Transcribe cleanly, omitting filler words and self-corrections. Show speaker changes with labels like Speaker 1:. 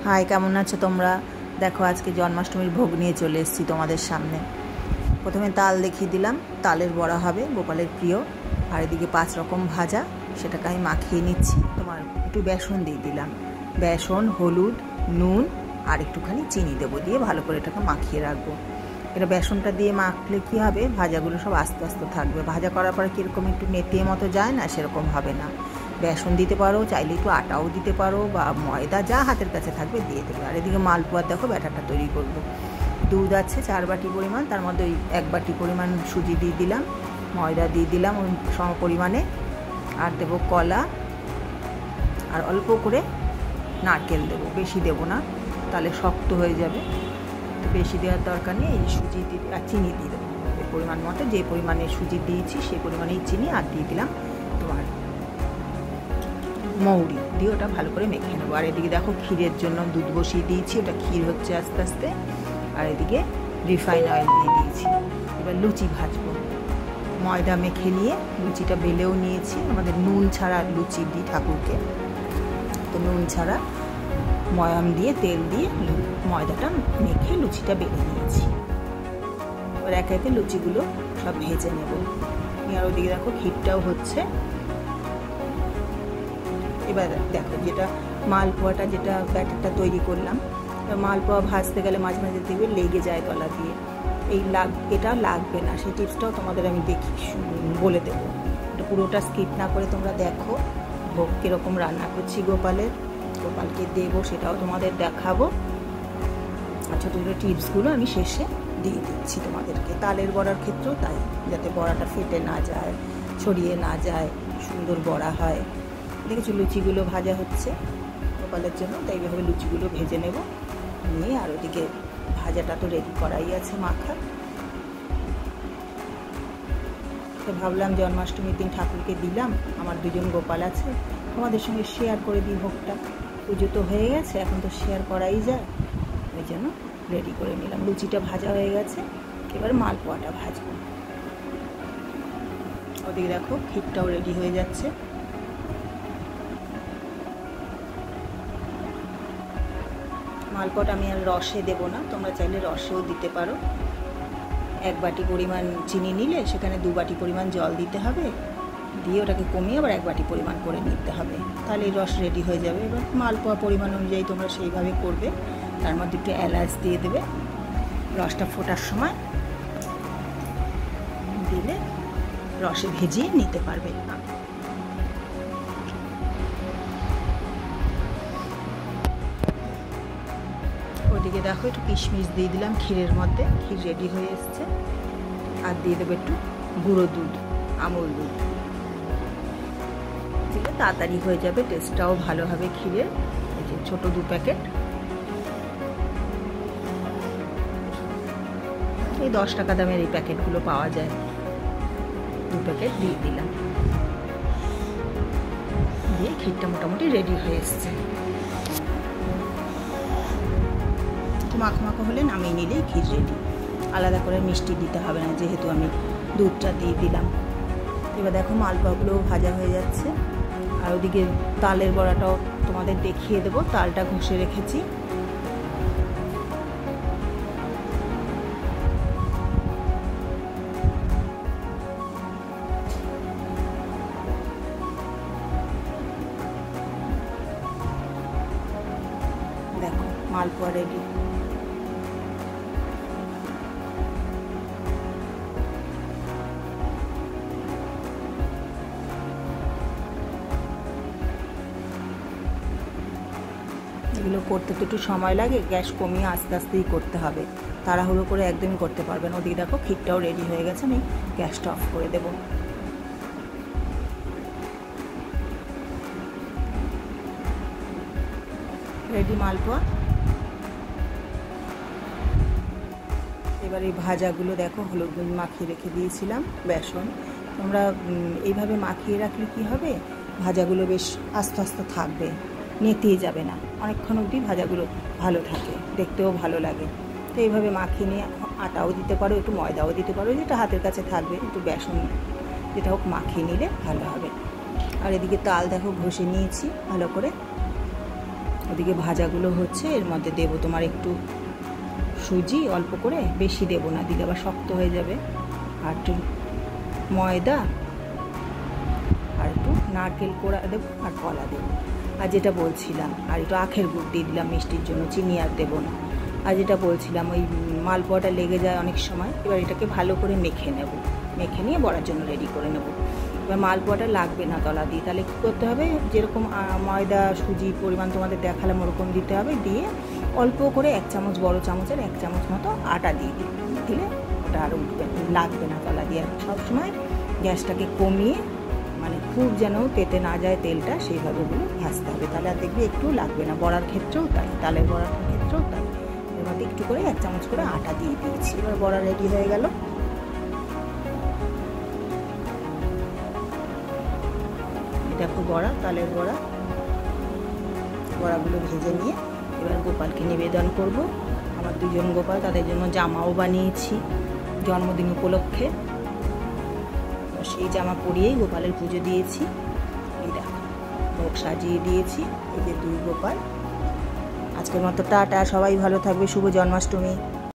Speaker 1: High, কেমন আছো তোমরা? দেখো আজকে জন্মাষ্টমীর ভোগ নিয়ে চলে এসেছি তোমাদের সামনে। প্রথমে তাল দেখিয়ে দিলাম, তালের বড়া হবে, গোপালের প্রিয়। আর এদিকে 5 রকম ভাজা, সেটাকে আমি মাখিয়ে নিচ্ছি। তোমার একটু বেসন দিয়ে দিলাম, বেসন, হলুদ, নুন আর একটুখানি চিনি দেবো, দিয়ে ভালো করে এটাকে মাখিয়ে রাখবো। এটা বেসনটা দিয়ে মাখলে কী হবে, ভাজাগুলো সব আস্তে আস্তে থাকবে। ভাজা করার পরে কীরকম একটু নেতিয়ে মতো যায় না, সেরকম হবে না। বেসন দিতে পারো, চাইলে একটু আটাও দিতে পারো, বা ময়দা যা হাতের কাছে থাকবে দিয়ে দেবে। আর এদিকে মালপোয়ার দেখো ব্যাটারটা তৈরি করব। দুধ আছে 4 বাটি পরিমাণ, তার মধ্যে ওই 1 বাটি পরিমাণ সুজি দিয়ে দিলাম, ময়দা দিয়ে দিলাম ওই সম পরিমাণে, আর দেবো কলা, আর অল্প করে নারকেল দেবো, বেশি দেবো না, তাহলে শক্ত হয়ে যাবে। তো বেশি দেওয়ার দরকার নেই। এই সুজি দিয়ে আর চিনি দিয়ে দেবো এই পরিমাণ মতো, যে পরিমাণে সুজি দিয়েছি সেই পরিমাণেই চিনি, আর দিয়ে দিলাম তোমার মৌরি দিয়ে ওটা ভালো করে মেখে নেবো। আর এদিকে দেখো ক্ষীরের জন্য দুধ বসিয়ে দিয়েছি, ওটা ক্ষীর হচ্ছে আস্তে আস্তে। আর এদিকে রিফাইন অয়েল দিয়ে দিয়েছি। এবার লুচি ভাজবো। ময়দা মেখে নিয়ে লুচিটা বেলেও নিয়েছি। আমাদের নুন ছাড়া লুচি দিই ঠাকুরকে, তো নুন ছাড়া ময়াম দিয়ে তেল দিয়ে ময়দাটা মেখে লুচিটা বেলে নিয়েছি। এবার একে একে লুচিগুলো সব ভেজে নেব। আর ওদিকে দেখো ক্ষীরটাও হচ্ছে। এবার দেখো যেটা মালপোয়াটা, যেটা ব্যাটারটা তৈরি করলাম, মালপোয়া ভাজতে গেলে মাঝে মাঝে দেখবে লেগে যায় তলা দিয়ে। এটা লাগবে না, সেই টিপসটাও তোমাদের আমি বলে দেবো। এটা পুরোটা স্কিপ না করে তোমরা দেখো ভোগ কীরকম রান্না করছি গোপালকে দেবো, সেটাও তোমাদের দেখাবো। আর ছোটো ছোটো টিপসগুলো আমি শেষে দিয়ে দিচ্ছি তোমাদেরকে। তালের বড়ার ক্ষেত্রেও তাই, যাতে বড়াটা ফেটে না যায়, ছড়িয়ে না যায়, সুন্দর বড়া হয়। দেখেছো লুচিগুলো ভাজা হচ্ছে গোপালের জন্য, তাই এইভাবে লুচিগুলো ভেজে নেব নিয়ে। আর ওদিকে ভাজাটা তো রেডি করাই আছে মাখা। তো ভাবলাম জন্মাষ্টমীর দিন ঠাকুরকে দিলাম, আমার 2জন গোপাল আছে, তোমাদের সঙ্গে শেয়ার করে দিই ভোগটা। পুজো তো হয়ে গেছে, এখন তো শেয়ার করাই যায়, ওই জন্য রেডি করে নিলাম। লুচিটা ভাজা হয়ে গেছে, এবার মালপোয়াটা ভাজবো। ওদিকে দেখো ক্ষীরটাও রেডি হয়ে যাচ্ছে। মালপোয়াটা আমি আর রসে দেবো না, তোমরা চাইলে রসেও দিতে পারো। 1 বাটি পরিমাণ চিনি নিলে সেখানে 2 বাটি পরিমাণ জল দিতে হবে, দিয়ে ওটাকে কমিয়ে আবার 1 বাটি পরিমাণ করে নিতে হবে, তাহলে এই রস রেডি হয়ে যাবে। এবার মালপোয়া পরিমাণ অনুযায়ী তোমরা সেইভাবে করবে। তার মধ্যে একটু এলাচ দিয়ে দেবে, রসটা ফোটার সময় দিলে রসে ভেজিয়ে নিতে পারবে। ওদিকে দেখো একটু কিশমিশ দিয়ে দিলাম ক্ষীরের মধ্যে, ক্ষীর রেডি হয়ে এসছে। আর দিয়ে দেবো একটু গুঁড়ো দুধ, আমুল দুধ, দিলে তাড়াতাড়ি হয়ে যাবে, টেস্টটাও ভালো হবে ক্ষীরের। এই যে ছোটো 2 প্যাকেট, এই 10 টাকা দামের এই প্যাকেটগুলো পাওয়া যায়, 2 প্যাকেট দিয়ে দিলাম। দিয়ে ক্ষীরটা মোটামুটি রেডি হয়ে এসছে। মাখো হলে নামিয়ে নিলেই ক্ষীর রেডি। আলাদা করে মিষ্টি দিতে হবে না, যেহেতু আমি দুধটা দিয়ে দিলাম। এবার দেখো মালপোয়াগুলোও ভাজা হয়ে যাচ্ছে। আর ওদিকে তালের বড়াটাও তোমাদের দেখিয়ে দেবো, তালটা ঘষে রেখেছি। দেখো মালপোয়া রেডি। এগুলো করতে তো একটু সময় লাগে, গ্যাস কমিয়ে আস্তে আস্তেই করতে হবে, তাড়াহুড়ো করে একদমই করতে পারবেন। ওদিকে দেখো ক্ষীরটাও রেডি হয়ে গেছে, আমি গ্যাসটা অফ করে দেব। রেডি মালপোয়া। এবার এই ভাজাগুলো দেখো হলুদ নুন মাখিয়ে রেখে দিয়েছিলাম, বেসন। তোমরা এইভাবে মাখিয়ে রাখলে কি হবে, ভাজাগুলো বেশ আস্তে আস্তে থাকবে, নেতিয়ে যাবে না, অনেকক্ষণ অবধি ভাজাগুলো ভালো থাকে, দেখতেও ভালো লাগে। তো এইভাবে মাখিয়ে নিয়ে আটাও দিতে পারো, একটু ময়দাও দিতে পারো, যেটা হাতের কাছে থাকবে, একটু বেসন যেটা হোক মাখিয়ে নিলে ভালো হবে। আর এদিকে তাল দেখো ঘষে নিয়েছি ভালো করে, ওদিকে ভাজাগুলো হচ্ছে, এর মধ্যে দেবো তোমার একটু সুজি অল্প করে, বেশি দেবো না, দিলে আবার শক্ত হয়ে যাবে, আর একটু ময়দা আর একটু নারকেল কোড়া দেবো আর কলা দেবো। আর যেটা বলছিলাম, আর একটু আখের গুড় দিয়ে দিলাম মিষ্টির জন্য, চিনি আর দেবো না। আর যেটা বলছিলাম, ওই মালপোয়াটা লেগে যায় অনেক সময়, এবার এটাকে ভালো করে মেখে নেব, মেখে নিয়ে বড়ার জন্য রেডি করে নেব। এবার মালপোয়াটা লাগবে না তলা দিয়ে, তাহলে কী করতে হবে, যেরকম ময়দা সুজি পরিমাণ তোমাদের দেখালাম ওরকম দিতে হবে, দিয়ে অল্প করে 1 চামচ, বড় চামচের 1 চামচ মতো আটা দিয়ে দিলে ওটা আর উঠবে, লাগবে না তলা দিয়ে। সবসময় গ্যাসটাকে কমিয়ে, মানে খুব যেন তেতে না যায় তেলটা, সেইভাবে ওগুলো ভাজতে হবে, তাহলে আর দেখবি একটু লাগবে না। বড়ার ক্ষেত্রেও তাই, তালের বড়ার ক্ষেত্রেও তাই। এর মধ্যে একটু করে 1 চামচ করে আটা দিয়ে দিয়েছি। এবার বড়া রেডি হয়ে গেল। দেখো বড়া, তালের বড়া, বড়াগুলো ভেজে নিয়ে এবার গোপালকে নিবেদন করব। আমার 2 জন গোপাল, তাদের জন্য জামাও বানিয়েছি জন্মদিন উপলক্ষে, সেই জামা পরিয়েই গোপালের পুজো দিয়েছি। এই দেখো মুখ সাজিয়ে দিয়েছি। এই যে 2 গোপাল। আজকের মতো টাটা, সবাই ভালো থাকবে, শুভ জন্মাষ্টমী।